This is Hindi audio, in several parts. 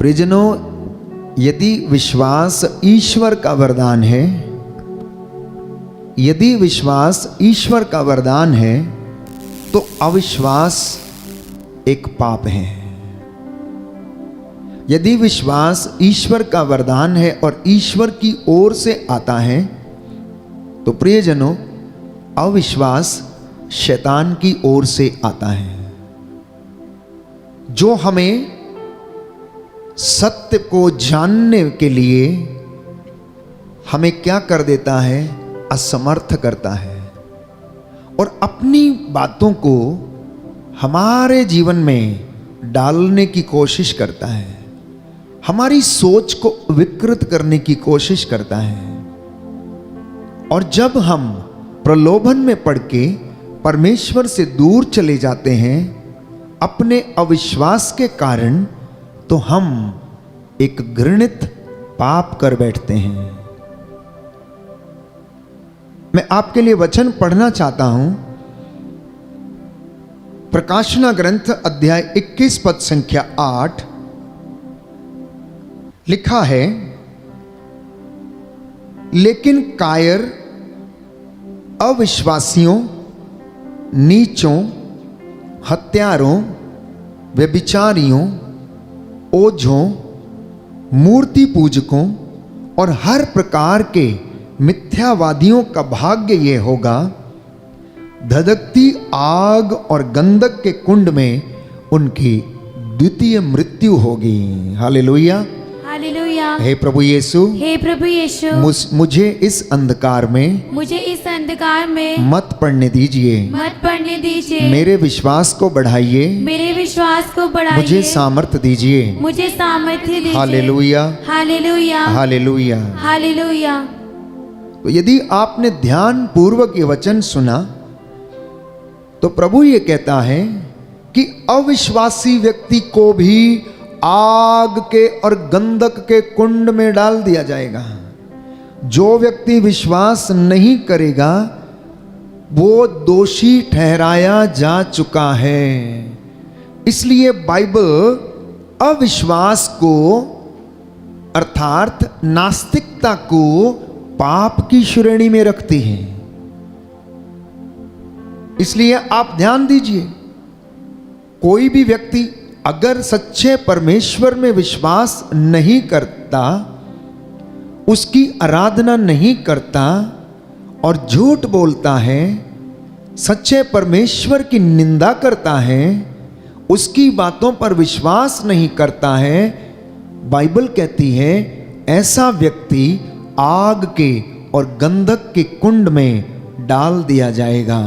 प्रियजनों, यदि विश्वास ईश्वर का वरदान है, यदि विश्वास ईश्वर का वरदान है, तो अविश्वास एक पाप है। यदि विश्वास ईश्वर का वरदान है और ईश्वर की ओर से आता है, तो प्रियजनों, अविश्वास शैतान की ओर से आता है, जो हमें सत्य को जानने के लिए हमें क्या कर देता है? असमर्थ करता है और अपनी बातों को हमारे जीवन में डालने की कोशिश करता है, हमारी सोच को विकृत करने की कोशिश करता है। और जब हम प्रलोभन में पड़ के परमेश्वर से दूर चले जाते हैं अपने अविश्वास के कारण, तो हम एक घृणित पाप कर बैठते हैं। मैं आपके लिए वचन पढ़ना चाहता हूं। प्रकाशना ग्रंथ अध्याय 21 पद संख्या 8 लिखा है, लेकिन कायर, अविश्वासियों, नीचों, हत्यारों, व्यभिचारियों, ओझों, मूर्ति पूजकों और हर प्रकार के मिथ्यावादियों का भाग्य ये होगा, धधकती आग और गंधक के कुंड में उनकी द्वितीय मृत्यु होगी। Hallelujah, hallelujah. हे प्रभु यीशु, हे प्रभु यीशु, मुझे इस अंधकार में, मुझे इस अंधकार में मत पड़ने दीजिए, मत पड़ने दीजिए। मेरे विश्वास को बढ़ाइए, मेरे विश्वास को बढ़ाइए। मुझे सामर्थ्य दीजिए, मुझे सामर्थ्य दीजिए। Hallelujah, hallelujah, hallelujah. हालेलुया। तो यदि आपने ध्यान पूर्वक ये वचन सुना, तो प्रभु ये कहता है कि अविश्वासी व्यक्ति को भी आग के और गंधक के कुंड में डाल दिया जाएगा। जो व्यक्ति विश्वास नहीं करेगा, वो दोषी ठहराया जा चुका है। इसलिए बाइबल अविश्वास को, अर्थात नास्तिकता को, पाप की श्रेणी में रखती है। इसलिए आप ध्यान दीजिए, कोई भी व्यक्ति अगर सच्चे परमेश्वर में विश्वास नहीं करता, उसकी आराधना नहीं करता और झूठ बोलता है, सच्चे परमेश्वर की निंदा करता है, उसकी बातों पर विश्वास नहीं करता है, बाइबल कहती है ऐसा व्यक्ति आग के और गंधक के कुंड में डाल दिया जाएगा।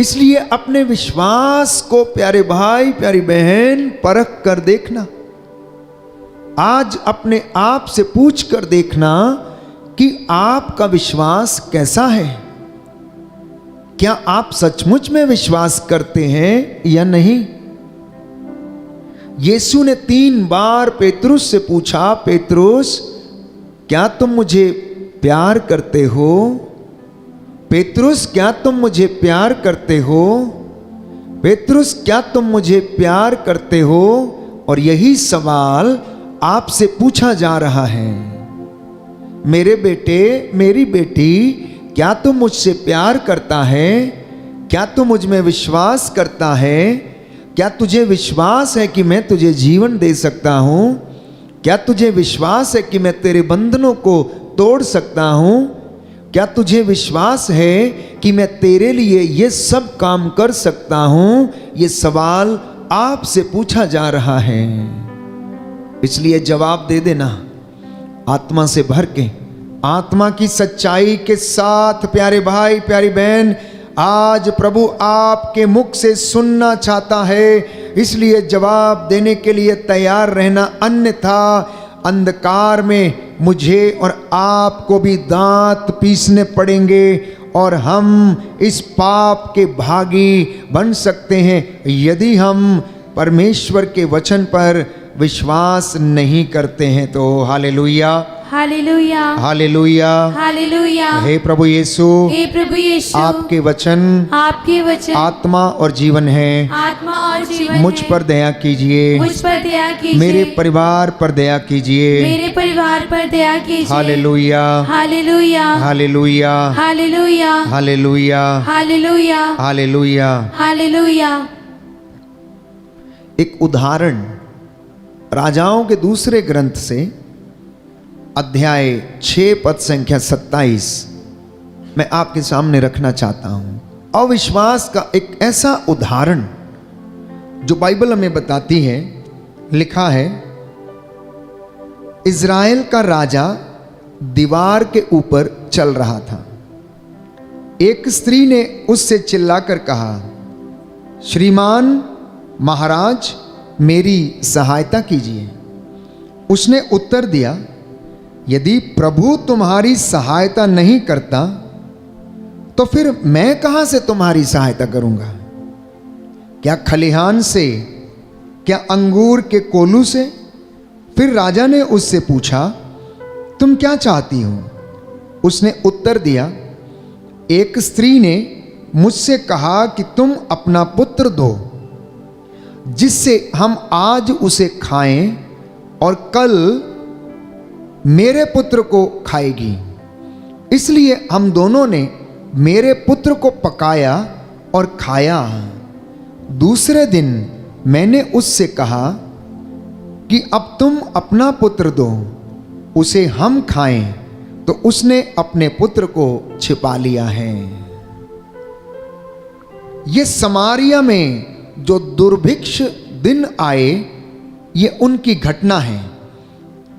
इसलिए अपने विश्वास को प्यारे भाई, प्यारी बहन, परख कर देखना। आज अपने आप से पूछ कर देखना कि आपका विश्वास कैसा है। क्या आप सचमुच में विश्वास करते हैं या नहीं? यीशु ने 3 बार पेतरुस से पूछा, पेतरुस, क्या तुम मुझे प्यार करते हो? पेतरुस, क्या तुम मुझे प्यार करते हो? पेतरुस, क्या तुम मुझे प्यार करते हो? और यही सवाल आपसे पूछा जा रहा है। मेरे बेटे, मेरी बेटी, क्या तू मुझसे प्यार करता है? क्या तू मुझ में विश्वास करता है? क्या तुझे विश्वास है कि मैं तुझे जीवन दे सकता हूं? क्या तुझे विश्वास है कि मैं तेरे बंधनों को तोड़ सकता हूं? क्या तुझे विश्वास है कि मैं तेरे लिए ये सब काम कर सकता हूं? ये सवाल आपसे पूछा जा रहा है। इसलिए जवाब दे देना आत्मा से भर के, आत्मा की सच्चाई के साथ। प्यारे भाई, प्यारी बहन, आज प्रभु आपके मुख से सुनना चाहता है, इसलिए जवाब देने के लिए तैयार रहना, अन्यथा अंधकार में मुझे और आपको भी दांत पीसने पड़ेंगे और हम इस पाप के भागी बन सकते हैं यदि हम परमेश्वर के वचन पर विश्वास नहीं करते हैं। तो हालेलुया, हालेलुया हालेलुया। हालेलुया। हे प्रभु यीशु, हे प्रभु यीशु, आपके वचन आपके वचन आत्मा और जीवन है। आत्मा और जीवन मुझ है। पर दया कीजिए, मुझ पर दया कीजिए। मेरे परिवार पर दया कीजिए। मेरे परिवार पर दया कीजिए। Hallelujah hallelujah hallelujah hallelujah hallelujah hallelujah hallelujah. Hallelujah. एक उदाहरण राजाओं के दूसरे ग्रंथ से अध्याय 6 पद संख्या 27 मैं आपके सामने रखना चाहता हूं। अविश्वास का एक ऐसा उदाहरण जो बाइबल हमें बताती है। लिखा है, इज़राइल का राजा दीवार के ऊपर चल रहा था। एक स्त्री ने उससे चिल्लाकर कहा, श्रीमान महाराज, मेरी सहायता कीजिए। उसने उत्तर दिया, यदि प्रभु तुम्हारी सहायता नहीं करता तो फिर मैं कहां से तुम्हारी सहायता करूंगा? क्या खलिहान से? क्या अंगूर के कोलू से? फिर राजा ने उससे पूछा, तुम क्या चाहती हो? उसने उत्तर दिया, एक स्त्री ने मुझसे कहा कि तुम अपना पुत्र दो, जिससे हम आज उसे खाएं और कल मेरे पुत्र को खाएगी। इसलिए हम दोनों ने मेरे पुत्र को पकाया और खाया। दूसरे दिन मैंने उससे कहा कि अब तुम अपना पुत्र दो, उसे हम खाएं, तो उसने अपने पुत्र को छिपा लिया है। ये समारिया में जो दुर्भिक्ष दिन आए, ये उनकी घटना है।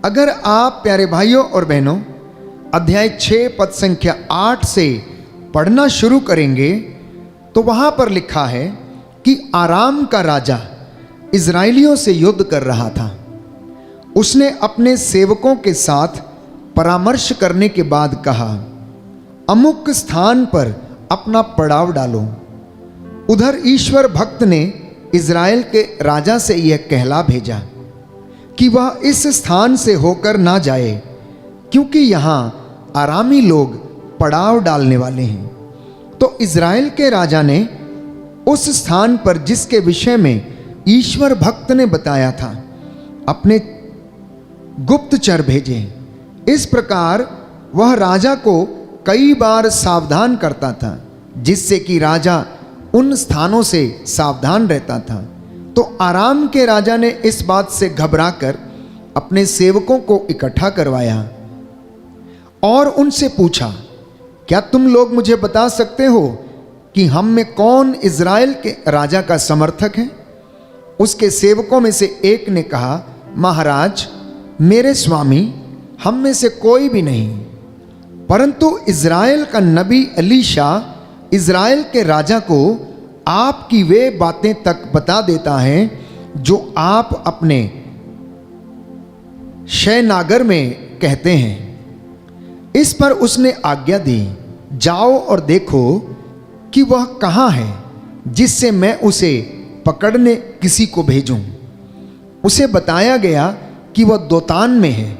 अगर आप प्यारे भाइयों और बहनों अध्याय 6 पद संख्या 8 से पढ़ना शुरू करेंगे तो वहां पर लिखा है कि आराम का राजा इजराइलियों से युद्ध कर रहा था। उसने अपने सेवकों के साथ परामर्श करने के बाद कहा, अमुक स्थान पर अपना पड़ाव डालो। उधर ईश्वर भक्त ने इज़राइल के राजा से यह कहला भेजा कि वह इस स्थान से होकर ना जाए, क्योंकि यहाँ आरामी लोग पड़ाव डालने वाले हैं। तो इज़राइल के राजा ने उस स्थान पर जिसके विषय में ईश्वर भक्त ने बताया था, अपने गुप्तचर भेजे। इस प्रकार वह राजा को कई बार सावधान करता था, जिससे कि राजा उन स्थानों से सावधान रहता था। तो आराम के राजा ने इस बात से घबराकर अपने सेवकों को इकट्ठा करवाया और उनसे पूछा, क्या तुम लोग मुझे बता सकते हो कि हम में कौन इज़राइल के राजा का समर्थक है? उसके सेवकों में से एक ने कहा, महाराज, मेरे स्वामी, हम में से कोई भी नहीं, परंतु इज़राइल का नबी एलीशा इज़राइल के राजा को आपकी वे बातें तक बता देता है जो आप अपने शयनागर में कहते हैं। इस पर उसने आज्ञा दी, जाओ और देखो कि वह कहाँ है, जिससे मैं उसे पकड़ने किसी को भेजूं। उसे बताया गया कि वह दोतान में है।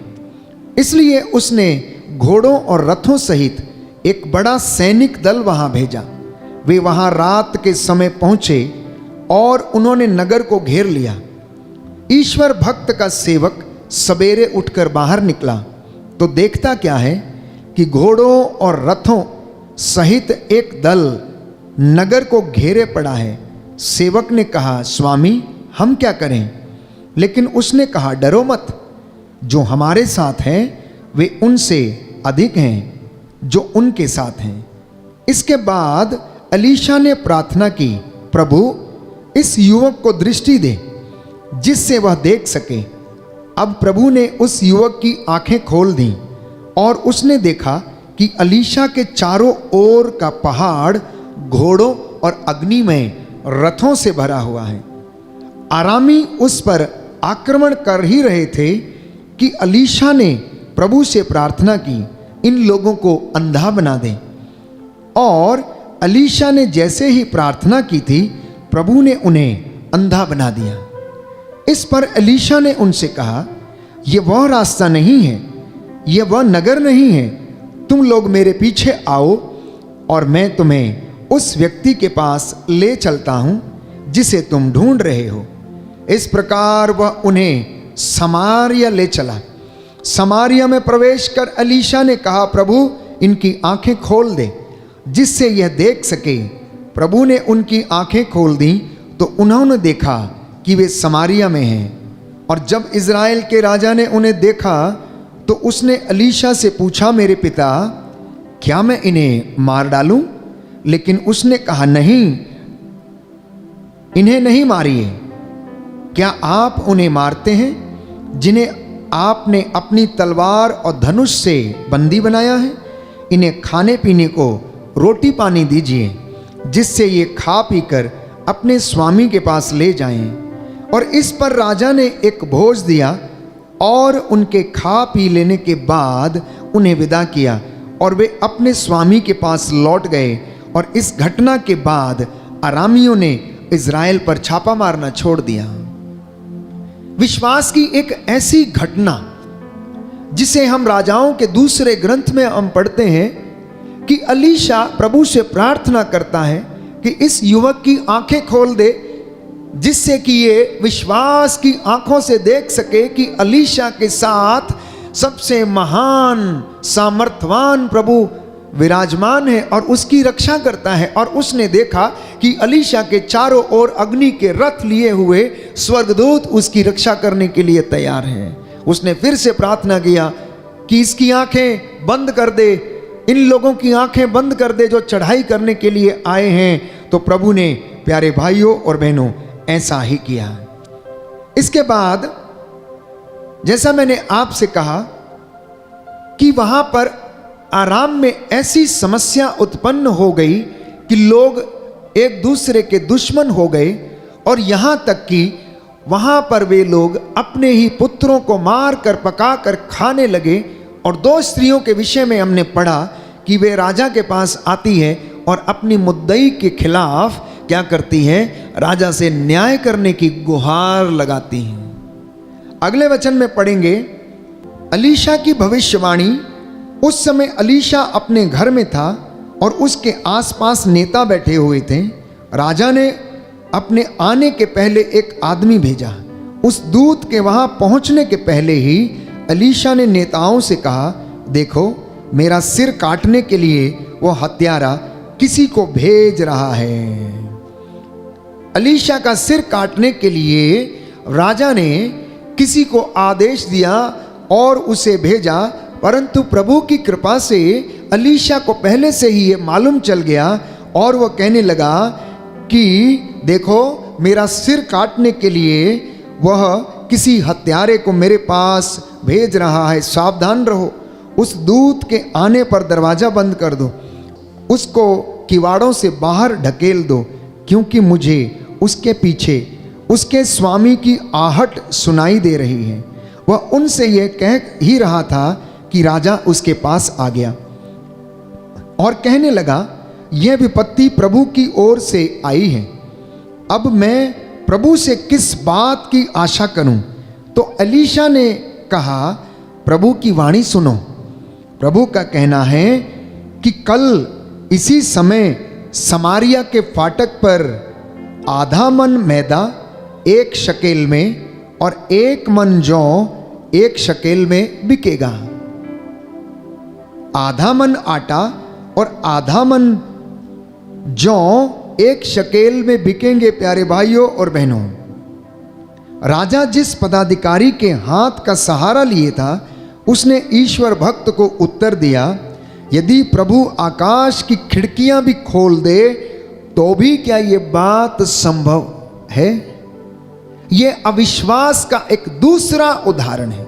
इसलिए उसने घोड़ों और रथों सहित एक बड़ा सैनिक दल वहां भेजा। वे वहां रात के समय पहुंचे और उन्होंने नगर को घेर लिया। ईश्वर भक्त का सेवक सवेरे उठकर बाहर निकला तो देखता क्या है कि घोड़ों और रथों सहित एक दल नगर को घेरे पड़ा है। सेवक ने कहा, स्वामी, हम क्या करें? लेकिन उसने कहा, डरो मत, जो हमारे साथ हैं वे उनसे अधिक हैं जो उनके साथ हैं। इसके बाद एलीशा ने प्रार्थना की, प्रभु, इस युवक को दृष्टि दे जिससे वह देख सके। अब प्रभु ने उस युवक की आंखें खोल दी और उसने देखा कि एलीशा के चारों ओर का पहाड़ घोड़ों और अग्नि में रथों से भरा हुआ है। आरामी उस पर आक्रमण कर ही रहे थे कि एलीशा ने प्रभु से प्रार्थना की, इन लोगों को अंधा बना दे। और एलीशा ने जैसे ही प्रार्थना की थी, प्रभु ने उन्हें अंधा बना दिया। इस पर एलीशा ने उनसे कहा, यह वह रास्ता नहीं है यह वह नगर नहीं है। तुम लोग मेरे पीछे आओ और मैं तुम्हें उस व्यक्ति के पास ले चलता हूं जिसे तुम ढूंढ रहे हो। इस प्रकार वह उन्हें समारिया ले चला। समारिया में प्रवेश कर एलीशा ने कहा, प्रभु इनकी आंखें खोल दे जिससे यह देख सके। प्रभु ने उनकी आंखें खोल दी तो उन्होंने देखा कि वे समारिया में हैं। और जब इज़राइल के राजा ने उन्हें देखा तो उसने एलीशा से पूछा, मेरे पिता, क्या मैं इन्हें मार डालूं? लेकिन उसने कहा, नहीं, इन्हें नहीं मारिए। क्या आप उन्हें मारते हैं जिन्हें आपने अपनी तलवार और धनुष से बंदी बनाया है? इन्हें खाने पीने को रोटी पानी दीजिए जिससे ये खा पी कर अपने स्वामी के पास ले जाएं। और इस पर राजा ने एक भोज दिया और उनके खा पी लेने के बाद उन्हें विदा किया और वे अपने स्वामी के पास लौट गए। और इस घटना के बाद अरामियों ने इज़राइल पर छापा मारना छोड़ दिया। विश्वास की एक ऐसी घटना जिसे हम राजाओं के दूसरे ग्रंथ में हम पढ़ते हैं कि एलीशा प्रभु से प्रार्थना करता है कि इस युवक की आंखें खोल दे जिससे कि ये विश्वास की आंखों से देख सके कि एलीशा के साथ सबसे महान सामर्थवान प्रभु विराजमान है और उसकी रक्षा करता है। और उसने देखा कि एलीशा के चारों ओर अग्नि के रथ लिए हुए स्वर्गदूत उसकी रक्षा करने के लिए तैयार हैं। उसने फिर से प्रार्थना किया कि इसकी आंखें बंद कर दे, इन लोगों की आंखें बंद कर दे जो चढ़ाई करने के लिए आए हैं। तो प्रभु ने, प्यारे भाइयों और बहनों, ऐसा ही किया। इसके बाद जैसा मैंने आपसे कहा कि वहां पर आराम में ऐसी समस्या उत्पन्न हो गई कि लोग एक दूसरे के दुश्मन हो गए और यहां तक कि वहां पर वे लोग अपने ही पुत्रों को मार कर पका कर खाने लगे। और दो स्त्रियों के विषय में हमने पढ़ा कि वे राजा के पास आती है और अपनी मुद्दई के खिलाफ क्या करती हैं? राजा से न्याय करने की गुहार लगाती हैं। अगले वचन में पढ़ेंगे एलीशा की भविष्यवाणी। उस समय एलीशा अपने घर में था और उसके आसपास नेता बैठे हुए थे। राजा ने अपने आने के पहले एक आदमी भेजा। उस दूत के वहां पहुंचने के पहले ही एलीशा ने नेताओं से कहा, देखो, मेरा सिर काटने के लिए वो हत्यारा किसी को भेज रहा है। एलीशा का सिर काटने के लिए राजा ने किसी को आदेश दिया और उसे भेजा, परंतु प्रभु की कृपा से एलीशा को पहले से ही ये मालूम चल गया और वह कहने लगा कि देखो, मेरा सिर काटने के लिए वह किसी हत्यारे को मेरे पास भेज रहा है, सावधान रहो। उस दूत के आने पर दरवाज़ा बंद कर दो, उसको किवाड़ों से बाहर ढकेल दो, क्योंकि मुझे उसके पीछे उसके स्वामी की आहट सुनाई दे रही है। वह उनसे यह कह ही रहा था कि राजा उसके पास आ गया और कहने लगा, यह विपत्ति प्रभु की ओर से आई है, अब मैं प्रभु से किस बात की आशा करूं? तो एलीशा ने कहा, प्रभु की वाणी सुनो। प्रभु का कहना है कि कल इसी समय समारिया के फाटक पर आधा मन मैदा 1 शकेल में और 1 मन जौ 1 शकेल में बिकेगा। आधा मन आटा और आधा मन जौ 1 शकेल में बिकेंगे। प्यारे भाइयों और बहनों, राजा जिस पदाधिकारी के हाथ का सहारा लिए था उसने ईश्वर भक्त को उत्तर दिया, यदि प्रभु आकाश की खिड़कियां भी खोल दे तो भी क्या ये बात संभव है? ये अविश्वास का एक दूसरा उदाहरण है।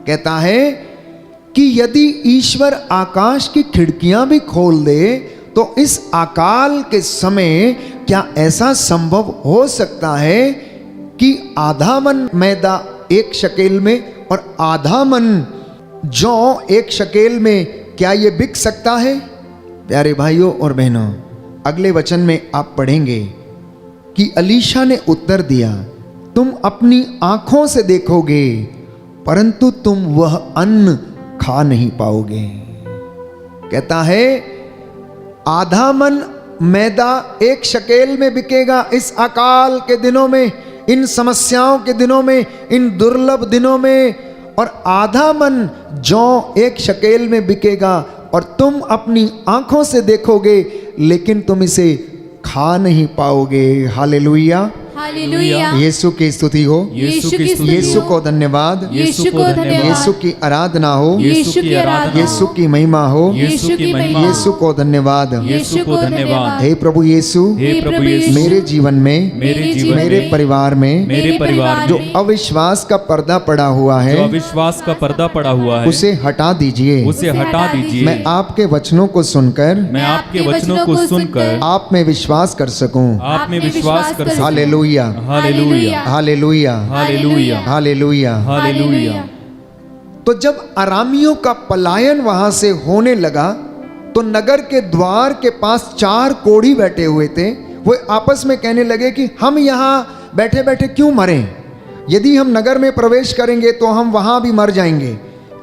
कहता है कि यदि ईश्वर आकाश की खिड़कियां भी खोल दे तो इस अकाल के समय क्या ऐसा संभव हो सकता है कि आधा मन मैदा 1 शकेल में और आधा मन जौ 1 शकेल में क्या ये बिक सकता है? प्यारे भाइयों और बहनों, अगले वचन में आप पढ़ेंगे कि एलीशा ने उत्तर दिया, तुम अपनी आंखों से देखोगे, परंतु तुम वह अन्न खा नहीं पाओगे। कहता है आधा मन मैदा 1 शकेल में बिकेगा इस अकाल के दिनों में, इन समस्याओं के दिनों में, इन दुर्लभ दिनों में, और आधा मन जौ 1 शकेल में बिकेगा और तुम अपनी आंखों से देखोगे लेकिन तुम इसे खा नहीं पाओगे। Hallelujah, hallelujah. यीशु की स्तुति हो, यीशु की स्तुति यीशु हो। को धन्यवाद, यीशु को धन्यवाद। यीशु की आराधना हो, यीशु की आराधना। यीशु की महिमा हो, यीशु की महिमा। यीशु को धन्यवाद। यीशु को धन्यवाद। हे प्रभु यीशु, हे प्रभु यीशु, मेरे जीवन में, मेरे जीवन मेरे में, परिवार में मेरे परिवार जो में अविश्वास का पर्दा पड़ा हुआ जो है अविश्वास का पर्दा पड़ा हुआ है उसे हटा दीजिए। उसे हटा दीजिए। मैं आपके वचनों को सुनकर मैं आपके वचनों को सुनकर आप में विश्वास कर सकूं। आप में विश्वास कर सकूं। Hallelujah, hallelujah, hallelujah, hallelujah, hallelujah. Hallelujah. तो जब अरामियों का पलायन वहां से होने लगा तो नगर के द्वार के पास 4 कोढ़ी बैठे हुए थे। वो आपस में कहने लगे कि हम यहाँ बैठे बैठे क्यों मरें, यदि हम नगर में प्रवेश करेंगे तो हम वहाँ भी मर जाएंगे,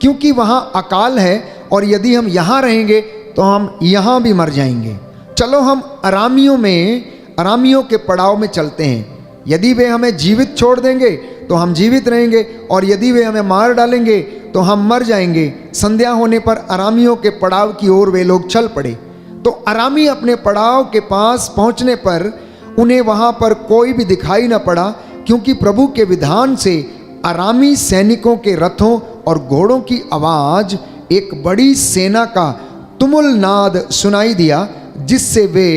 क्योंकि वहाँ अकाल है, और यदि हम यहाँ रहेंगे तो हम यहाँ भी मर जाएंगे। चलो हम अरामियों के पड़ाव में चलते हैं, यदि वे हमें जीवित छोड़ देंगे तो हम जीवित रहेंगे, और यदि वे हमें मार डालेंगे तो हम मर जाएंगे। संध्या होने पर अरामियों के पड़ाव की ओर वे लोग चल पड़े। तो अरामी अपने पड़ाव के पास पहुंचने पर उन्हें वहां पर कोई भी दिखाई न पड़ा, क्योंकि प्रभु के विधान से अरामी सैनिकों के रथों और घोड़ों की आवाज एक बड़ी सेना का तुमुल नाद सुनाई दिया, जिससे वे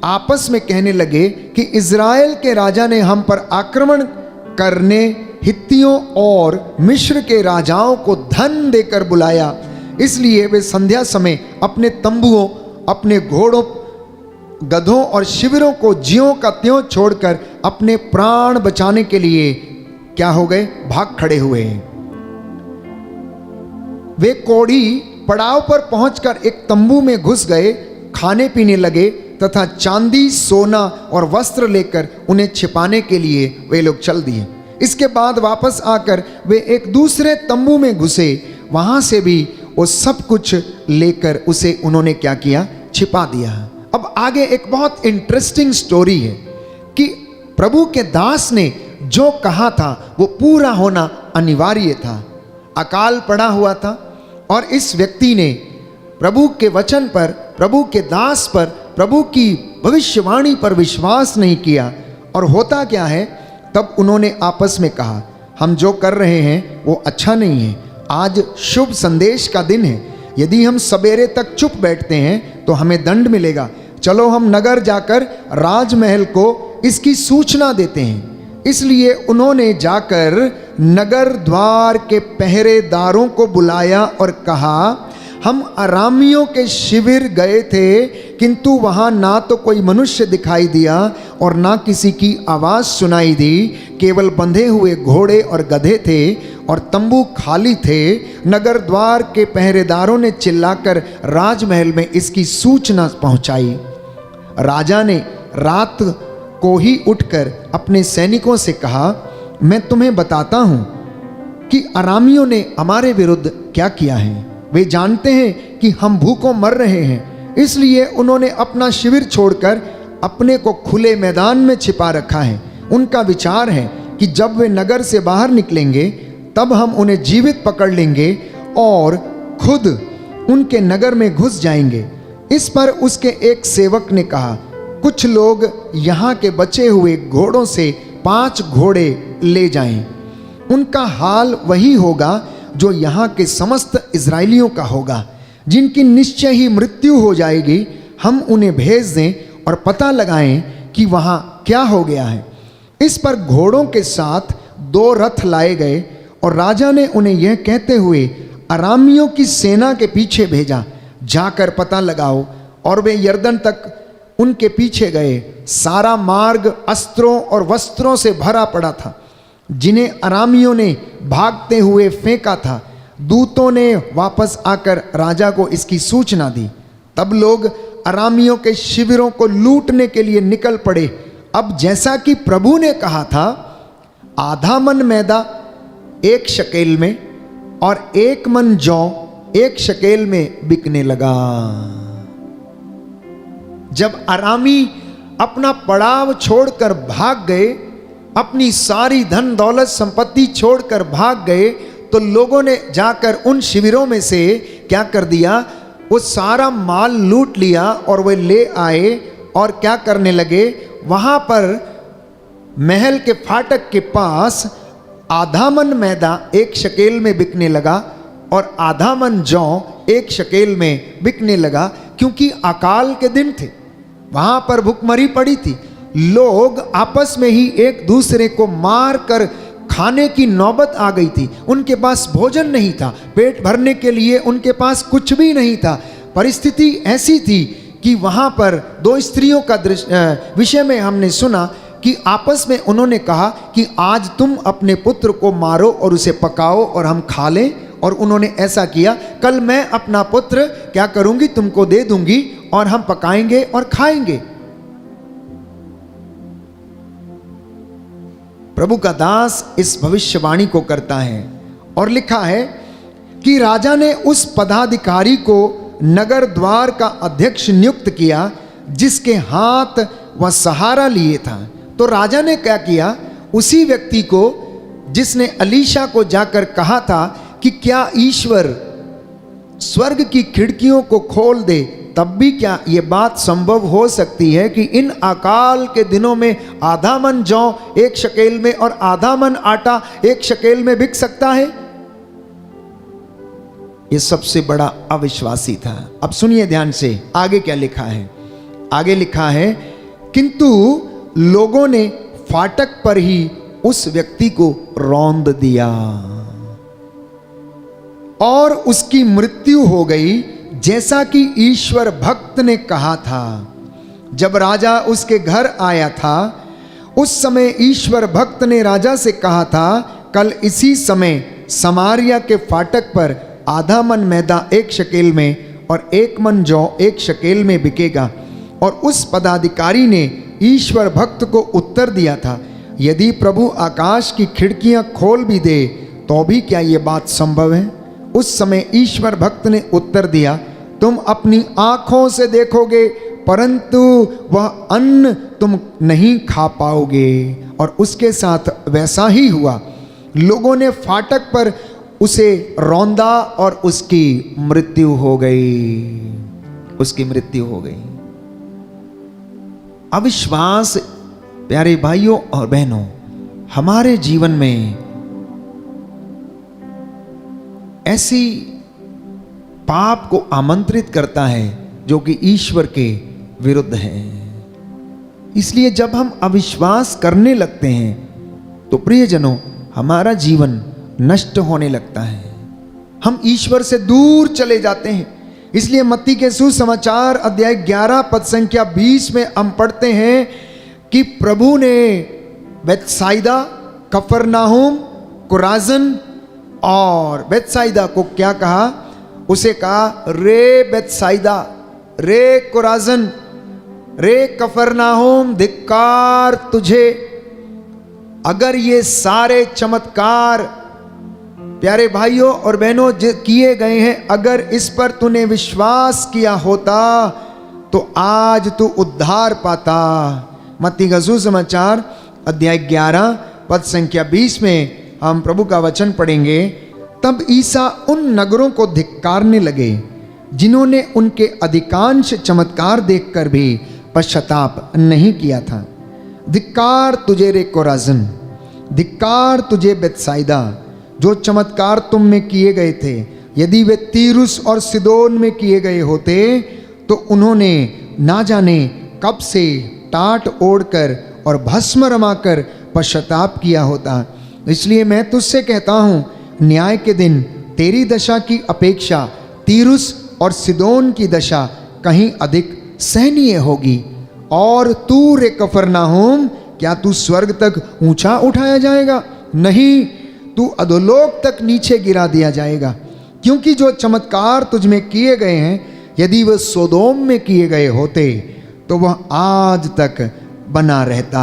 आपस में कहने लगे कि इज़राइल के राजा ने हम पर आक्रमण करने हित्तियों और मिस्र के राजाओं को धन देकर बुलाया। इसलिए वे संध्या समय अपने तंबुओं, अपने घोड़ों, गधों और शिविरों को ज्यों का त्यों छोड़कर अपने प्राण बचाने के लिए क्या हो गए, भाग खड़े हुए। वे कोढ़ी पड़ाव पर पहुंचकर एक तंबू में घुस गए, खाने पीने लगे तथा चांदी, सोना और वस्त्र लेकर उन्हें छिपाने के लिए वे लोग चल दिए। इसके बाद वापस आकर वे एक दूसरे तंबू में घुसे, वहां से भी वो सब कुछ लेकर उसे उन्होंने क्या किया, छिपा दिया। अब आगे एक बहुत इंटरेस्टिंग स्टोरी है कि प्रभु के दास ने जो कहा था वो पूरा होना अनिवार्य था। अकाल पड़ा हुआ था और इस व्यक्ति ने प्रभु के वचन पर, प्रभु के दास पर, प्रभु की भविष्यवाणी पर विश्वास नहीं किया। और होता क्या है, तब उन्होंने आपस में कहा हम जो कर रहे हैं वो अच्छा नहीं है, आज शुभ संदेश का दिन है, यदि हम सवेरे तक चुप बैठते हैं तो हमें दंड मिलेगा। चलो हम नगर जाकर राजमहल को इसकी सूचना देते हैं। इसलिए उन्होंने जाकर नगर द्वार के पहरेदारों को बुलाया और कहा हम अरामियों के शिविर गए थे, किंतु वहाँ ना तो कोई मनुष्य दिखाई दिया और ना किसी की आवाज़ सुनाई दी, केवल बंधे हुए घोड़े और गधे थे और तंबू खाली थे। नगर द्वार के पहरेदारों ने चिल्लाकर राजमहल में इसकी सूचना पहुंचाई। राजा ने रात को ही उठकर अपने सैनिकों से कहा मैं तुम्हें बताता हूँ कि अरामियों ने हमारे विरुद्ध क्या किया है। वे जानते हैं कि हम भूखों मर रहे हैं, इसलिए उन्होंने अपना शिविर छोड़कर अपने को खुले मैदान में छिपा रखा है। उनका विचार है कि जब वे नगर से बाहर निकलेंगे तब हम उन्हें जीवित पकड़ लेंगे और खुद उनके नगर में घुस जाएंगे। इस पर उसके एक सेवक ने कहा कुछ लोग यहाँ के बचे हुए घोड़ों से 5 घोड़े ले जाएं, उनका हाल वही होगा जो यहाँ के समस्त इजराइलियों का होगा, जिनकी निश्चय ही मृत्यु हो जाएगी। हम उन्हें भेज दें और पता लगाएं कि वहाँ क्या हो गया है। इस पर घोड़ों के साथ 2 रथ लाए गए और राजा ने उन्हें यह कहते हुए अरामियों की सेना के पीछे भेजा, जाकर पता लगाओ। और वे यरदन तक उनके पीछे गए। सारा मार्ग अस्त्रों और वस्त्रों से भरा पड़ा था, जिन्हें अरामियों ने भागते हुए फेंका था। दूतों ने वापस आकर राजा को इसकी सूचना दी। तब लोग अरामियों के शिविरों को लूटने के लिए निकल पड़े। अब जैसा कि प्रभु ने कहा था, आधा मन मैदा 1 शकेल में और 1 मन जौ 1 शकेल में बिकने लगा। जब अरामी अपना पड़ाव छोड़कर भाग गए, अपनी सारी धन दौलत संपत्ति छोड़कर भाग गए, तो लोगों ने जाकर उन शिविरों में से क्या कर दिया, वो सारा माल लूट लिया और वे ले आए और क्या करने लगे, वहां पर महल के फाटक के पास आधा मन मैदा 1 शकेल में बिकने लगा और आधा मन जौ 1 शकेल में बिकने लगा, क्योंकि अकाल के दिन थे, वहां पर भुखमरी पड़ी थी। लोग आपस में ही एक दूसरे को मार कर खाने की नौबत आ गई थी। उनके पास भोजन नहीं था, पेट भरने के लिए उनके पास कुछ भी नहीं था। परिस्थिति ऐसी थी कि वहां पर 2 स्त्रियों का विषय में हमने सुना कि आपस में उन्होंने कहा कि आज तुम अपने पुत्र को मारो और उसे पकाओ और हम खा लें, और उन्होंने ऐसा किया। कल मैं अपना पुत्र क्या करूंगी, तुमको दे दूंगी और हम पकाएंगे और खाएंगे। प्रभु का दास इस भविष्यवाणी को करता है और लिखा है कि राजा ने उस पदाधिकारी को नगर द्वार का अध्यक्ष नियुक्त किया जिसके हाथ वह सहारा लिए था। तो राजा ने क्या किया, उसी व्यक्ति को जिसने अलीशा को जाकर कहा था कि क्या ईश्वर स्वर्ग की खिड़कियों को खोल दे, तब भी क्या ये बात संभव हो सकती है कि इन अकाल के दिनों में आधा मन जौ 1 शकेल में और आधा मन आटा 1 शकेल में बिक सकता है? ये सबसे बड़ा अविश्वासी था। अब सुनिए ध्यान से, आगे क्या लिखा है। आगे लिखा है, किंतु लोगों ने फाटक पर ही उस व्यक्ति को रौंद दिया और उसकी मृत्यु हो गई, जैसा कि ईश्वर भक्त ने कहा था। जब राजा उसके घर आया था, उस समय ईश्वर भक्त ने राजा से कहा था, कल इसी समय समारिया के फाटक पर आधा मन मैदा 1 शकेल में और 1 मन जौ 1 शकेल में बिकेगा। और उस पदाधिकारी ने ईश्वर भक्त को उत्तर दिया था, यदि प्रभु आकाश की खिड़कियां खोल भी दे तो भी क्या ये बात संभव है? उस समय ईश्वर भक्त ने उत्तर दिया, तुम अपनी आंखों से देखोगे परंतु वह अन्न तुम नहीं खा पाओगे। और उसके साथ वैसा ही हुआ। लोगों ने फाटक पर उसे रौंदा और उसकी मृत्यु हो गई। उसकी मृत्यु हो गई। अविश्वास, प्यारे भाइयों और बहनों, हमारे जीवन में ऐसी पाप को आमंत्रित करता है जो कि ईश्वर के विरुद्ध है। इसलिए जब हम अविश्वास करने लगते हैं तो प्रियजनों, हमारा जीवन नष्ट होने लगता है, हम ईश्वर से दूर चले जाते हैं। इसलिए मत्ती के सुसमाचार अध्याय 11 पद संख्या 20 में हम पढ़ते हैं कि प्रभु ने बेतसाइदा, कफरनाहुम, कुराजन और बेतसाइदा को क्या कहा? उसे कहा, रे बेतसाइदा, रे कुराजन, रे कफरनाहुम, धिक्कार तुझे। अगर ये सारे चमत्कार प्यारे भाइयों और बहनों जो किए गए हैं, अगर इस पर तूने विश्वास किया होता तो आज तू उद्धार पाता। मत्ती का सुसमाचार अध्याय 11 पद संख्या 20 में हम प्रभु का वचन पढ़ेंगे। तब ईसा उन नगरों को धिक्कारने लगे जिन्होंने उनके अधिकांश चमत्कार देखकर भी पश्चाताप नहीं किया था। धिक्कार तुझे रे कोराजिन, धिक्कार तुझे बेतसाइदा, जो चमत्कार तुम में किए गए थे, यदि वे तीरुस और सिदोन में किए गए होते तो उन्होंने ना जाने कब से टाट ओढ़कर और भस्म रमाकर पश्चाताप किया होता। इसलिए मैं तुझसे कहता हूँ, न्याय के दिन तेरी दशा की अपेक्षा तीरुस और सिदोन की दशा कहीं अधिक सहनीय होगी। और तू रे कफरनाहुम, क्या तू स्वर्ग तक ऊंचा उठाया जाएगा? नहीं, तू अधोलोक तक नीचे गिरा दिया जाएगा। क्योंकि जो चमत्कार तुझ में किए गए हैं, यदि वह सोदोम में किए गए होते तो वह आज तक बना रहता,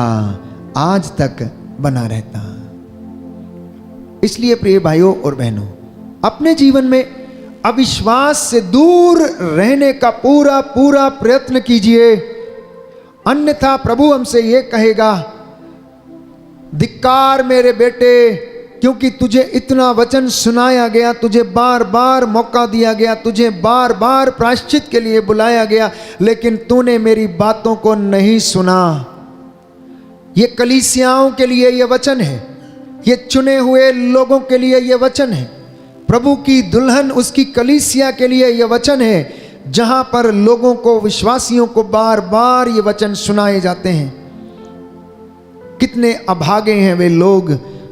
आज तक बना रहता। इसलिए प्रिय भाइयों और बहनों, अपने जीवन में अविश्वास से दूर रहने का पूरा पूरा प्रयत्न कीजिए, अन्यथा प्रभु हमसे ये कहेगा, धिक्कार मेरे बेटे, क्योंकि तुझे इतना वचन सुनाया गया, तुझे बार बार मौका दिया गया, तुझे बार बार प्रायश्चित के लिए बुलाया गया, लेकिन तूने मेरी बातों को नहीं सुना। ये कलीसियाओं के लिए ये वचन है, ये चुने हुए लोगों के लिए ये वचन है, प्रभु की दुल्हन उसकी कलीसिया के लिए ये वचन है, जहां पर लोगों को, विश्वासियों को बार बार ये वचन सुनाए जाते हैं। कितने अभागे हैं वे लोग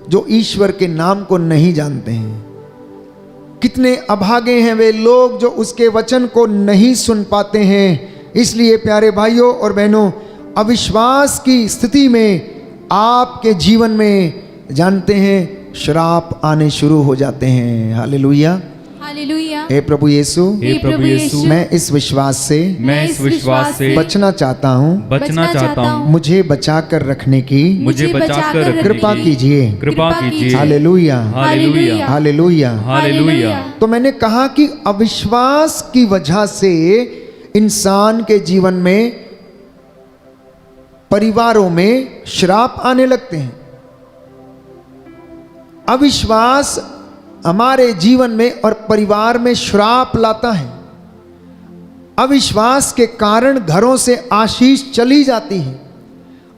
जो ईश्वर के नाम को नहीं जानते हैं। कितने अभागे हैं वे लोग जो उसके वचन को नहीं सुन पाते हैं। इसलिए प्यारे भाइयों और बहनों, अविश्वास की स्थिति में आपके जीवन में जानते हैं श्राप आने शुरू हो जाते हैं। Hallelujah, hallelujah. हे प्रभु यीशु, हे प्रभु यीशु, मैं इस विश्वास से मैं इस विश्वास से बचना चाहता हूँ। बचना चाहता हूँ। मुझे बचा कर रखने की मुझे बचा कर रखने कृपा की कीजिए। कृपा कीजिए। Hallelujah, hallelujah, hallelujah. हालेलुया। तो मैंने कहा कि अविश्वास की वजह से इंसान के जीवन में, परिवारों में श्राप आने लगते हैं। अविश्वास हमारे जीवन में और परिवार में श्राप लाता है। अविश्वास के कारण घरों से आशीष चली जाती है।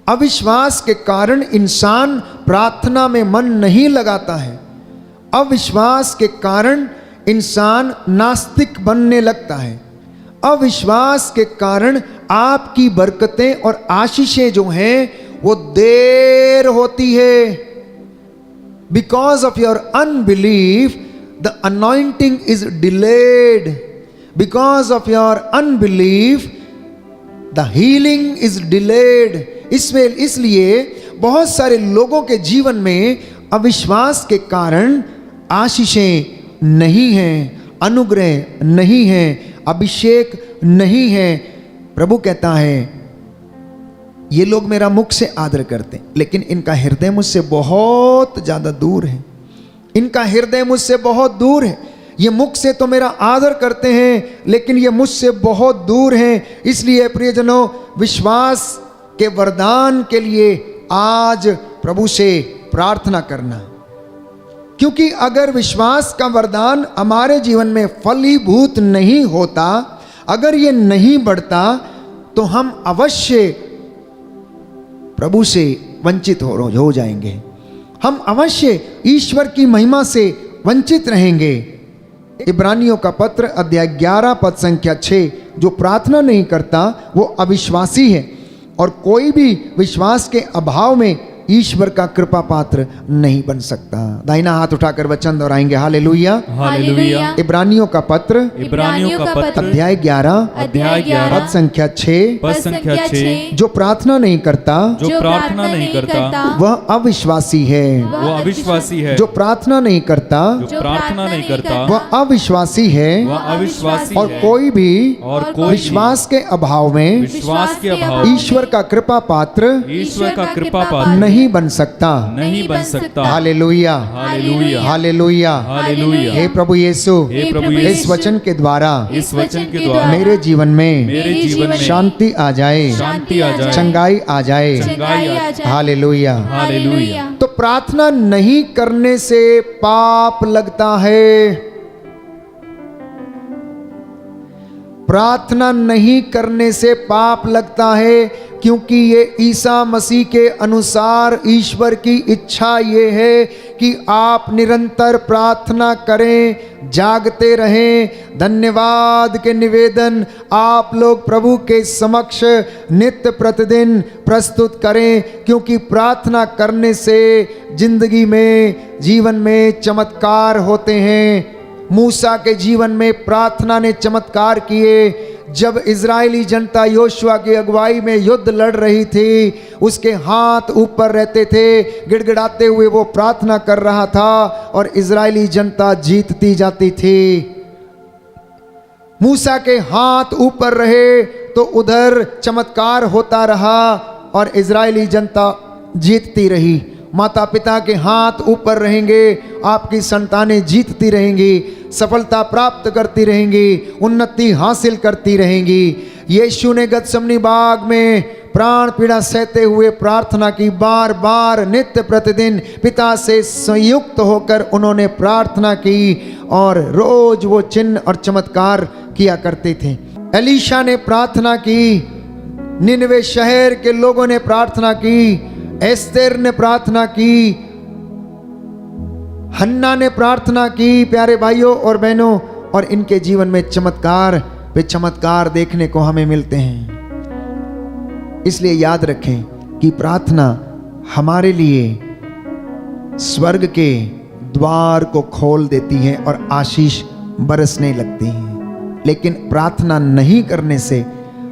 अविश्वास के कारण इंसान प्रार्थना में मन नहीं लगाता है। अविश्वास के कारण इंसान नास्तिक बनने लगता है। अविश्वास के कारण आपकी बरकतें और आशीषें जो हैं वो देर होती है। Because of your unbelief, the anointing is delayed. Because of your unbelief, the healing is delayed. इसलिए बहुत सारे लोगों के जीवन में अविश्वास के कारण आशीषें नहीं हैं, अनुग्रह नहीं है, अभिषेक नहीं है। प्रभु कहता है, ये लोग मेरा मुख से आदर करते हैं, लेकिन इनका हृदय मुझसे बहुत ज़्यादा दूर है। इनका हृदय मुझसे बहुत दूर है। ये मुख से तो मेरा आदर करते हैं, लेकिन ये मुझसे बहुत दूर हैं। इसलिए प्रियजनों, विश्वास के वरदान के लिए आज प्रभु से प्रार्थना करना, क्योंकि अगर विश्वास का वरदान हमारे जीवन में फलीभूत नहीं होता, अगर ये नहीं बढ़ता, तो हम अवश्य प्रभु से वंचित हो जाएंगे। हम अवश्य ईश्वर की महिमा से वंचित रहेंगे। इब्रानियों का पत्र अध्याय 11 पद संख्या 6, जो प्रार्थना नहीं करता वो अविश्वासी है, और कोई भी विश्वास के अभाव में ईश्वर का कृपा पात्र नहीं बन सकता। दाहिना हाथ उठाकर वचन दोहराएंगे, हालेलुया, हालेलुया। इब्रानियों का पत्र अध्याय 11 पद संख्या 6, पद संख्या 6, जो प्रार्थना नहीं करता जो प्रार्थना नहीं करता वह अविश्वासी है। वो अविश्वासी है। जो प्रार्थना नहीं करता जो प्रार्थना नहीं करता वह अविश्वासी है। वह अविश्वासी और है। कोई भी और कोई विश्वास के अभाव में विश्वास के अभाव ईश्वर का कृपा पात्र ईश्वर का कृपा पात्र नहीं बन सकता। नहीं बन सकता। Hallelujah, hallelujah, hallelujah, hallelujah. हे प्रभु यीशु, हे प्रभु इस यीशु, वचन के द्वारा इस वचन के द्वारा मेरे जीवन में मेरे जीवन में शांति आ जाए, शांति आ जाए, चंगाई आ जाए। चंगाई आ जाए। हालेलुया। हालेलुया। तो प्रार्थना नहीं करने से पाप लगता है। प्रार्थना नहीं करने से पाप लगता है, क्योंकि ये ईसा मसीह के अनुसार ईश्वर की इच्छा ये है कि आप निरंतर प्रार्थना करें, जागते रहें। धन्यवाद के निवेदन आप लोग प्रभु के समक्ष नित्य प्रतिदिन प्रस्तुत करें, क्योंकि प्रार्थना करने से जिंदगी में, जीवन में चमत्कार होते हैं। मूसा के जीवन में प्रार्थना ने चमत्कार किए। जब इजरायली जनता योशुआ की अगुवाई में युद्ध लड़ रही थी, उसके हाथ ऊपर रहते थे, गिड़गिड़ाते हुए वो प्रार्थना कर रहा था और इजरायली जनता जीतती जाती थी। मूसा के हाथ ऊपर रहे तो उधर चमत्कार होता रहा और इजरायली जनता जीतती रही। माता पिता के हाथ ऊपर रहेंगे, आपकी संतानें जीतती रहेंगी, सफलता प्राप्त करती रहेंगी, उन्नति हासिल करती रहेंगी। यीशु ने गतसमनी बाग में प्राण पीड़ा सहते हुए प्रार्थना की, बार बार नित्य प्रतिदिन पिता से संयुक्त होकर उन्होंने प्रार्थना की और रोज वो चिन्ह और चमत्कार किया करते थे। एलीशा ने प्रार्थना की, निनवे शहर के लोगों ने प्रार्थना की, एस्तेर ने प्रार्थना की, हन्ना ने प्रार्थना की। प्यारे भाइयों और बहनों, और इनके जीवन में चमत्कार पे चमत्कार देखने को हमें मिलते हैं। इसलिए याद रखें कि प्रार्थना हमारे लिए स्वर्ग के द्वार को खोल देती है और आशीष बरसने लगती है। लेकिन प्रार्थना नहीं करने से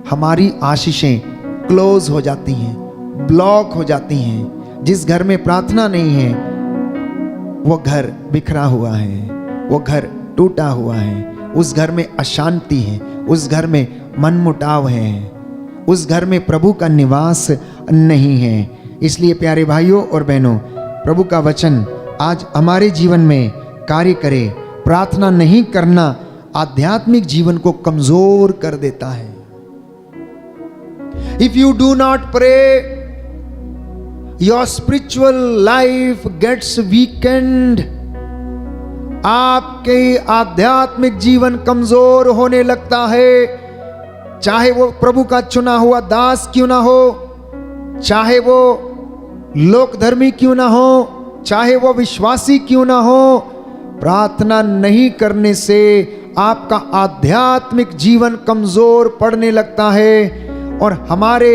हमारी आशीषें क्लोज हो जाती हैं, ब्लॉक हो जाती हैं। जिस घर में प्रार्थना नहीं है वो घर बिखरा हुआ है, वो घर टूटा हुआ है, उस घर में अशांति है, उस घर में मनमुटाव है, उस घर में प्रभु का निवास नहीं है। इसलिए प्यारे भाइयों और बहनों, प्रभु का वचन आज हमारे जीवन में कार्य करे। प्रार्थना नहीं करना आध्यात्मिक जीवन को कमजोर कर देता है। If you do not pray, your spiritual life gets weakened. आपके आध्यात्मिक जीवन कमजोर होने लगता है। चाहे वो प्रभु का चुना हुआ दास क्यों ना हो, चाहे वो लोकधर्मी क्यों ना हो, चाहे वो विश्वासी क्यों ना हो, प्रार्थना नहीं करने से आपका आध्यात्मिक जीवन कमजोर पड़ने लगता है। और हमारे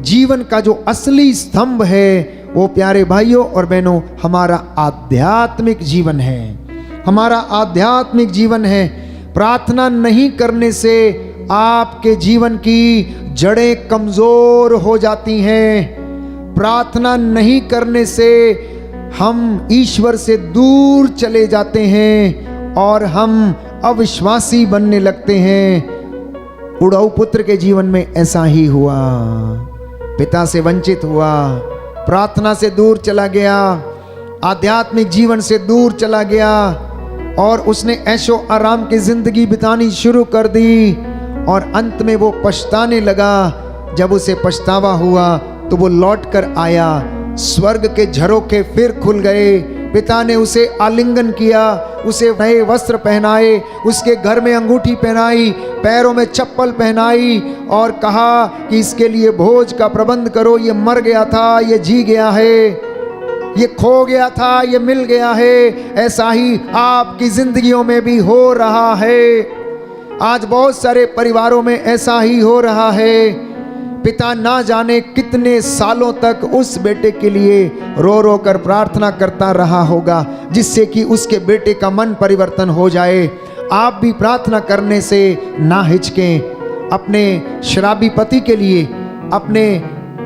जीवन का जो असली स्तंभ है वो प्यारे भाइयों और बहनों हमारा आध्यात्मिक जीवन है, हमारा आध्यात्मिक जीवन है। प्रार्थना नहीं करने से आपके जीवन की जड़ें कमजोर हो जाती हैं। प्रार्थना नहीं करने से हम ईश्वर से दूर चले जाते हैं और हम अविश्वासी बनने लगते हैं। उड़ाऊ पुत्र के जीवन में ऐसा ही हुआ। पिता से वंचित हुआ, प्रार्थना से दूर चला गया, आध्यात्मिक जीवन से दूर चला गया और उसने ऐशो आराम की जिंदगी बितानी शुरू कर दी। और अंत में वो पछताने लगा। जब उसे पछतावा हुआ तो वो लौट कर आया, स्वर्ग के झरोखे फिर खुल गए। पिता ने उसे आलिंगन किया, उसे नए वस्त्र पहनाए, उसके घर में अंगूठी पहनाई, पैरों में चप्पल पहनाई और कहा कि इसके लिए भोज का प्रबंध करो। ये मर गया था, ये जी गया है, ये खो गया था, ये मिल गया है। ऐसा ही आपकी जिंदगियों में भी हो रहा है। आज बहुत सारे परिवारों में ऐसा ही हो रहा है। पिता ना जाने कितने सालों तक उस बेटे के लिए रो रो कर प्रार्थना करता रहा होगा जिससे कि उसके बेटे का मन परिवर्तन हो जाए। आप भी प्रार्थना करने से ना हिचकें। अपने शराबी पति के लिए, अपने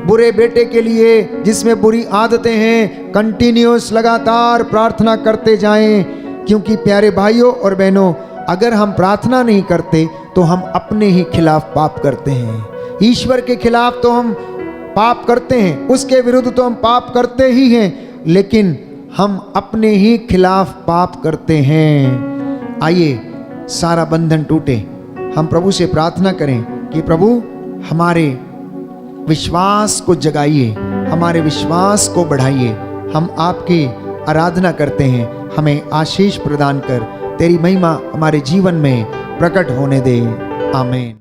बुरे बेटे के लिए जिसमें बुरी आदतें हैं, कंटिन्यूस लगातार प्रार्थना करते जाएं। क्योंकि प्यारे भाइयों और बहनों, अगर हम प्रार्थना नहीं करते तो हम अपने ही खिलाफ पाप करते हैं। ईश्वर के खिलाफ तो हम पाप करते हैं, उसके विरुद्ध तो हम पाप करते ही हैं, लेकिन हम अपने ही खिलाफ पाप करते हैं। आइए सारा बंधन टूटे, हम प्रभु से प्रार्थना करें कि प्रभु हमारे विश्वास को जगाइए, हमारे विश्वास को बढ़ाइए। हम आपकी आराधना करते हैं, हमें आशीष प्रदान कर तेरी महिमा हमारे जीवन में प्रकट होने दे। आमीन।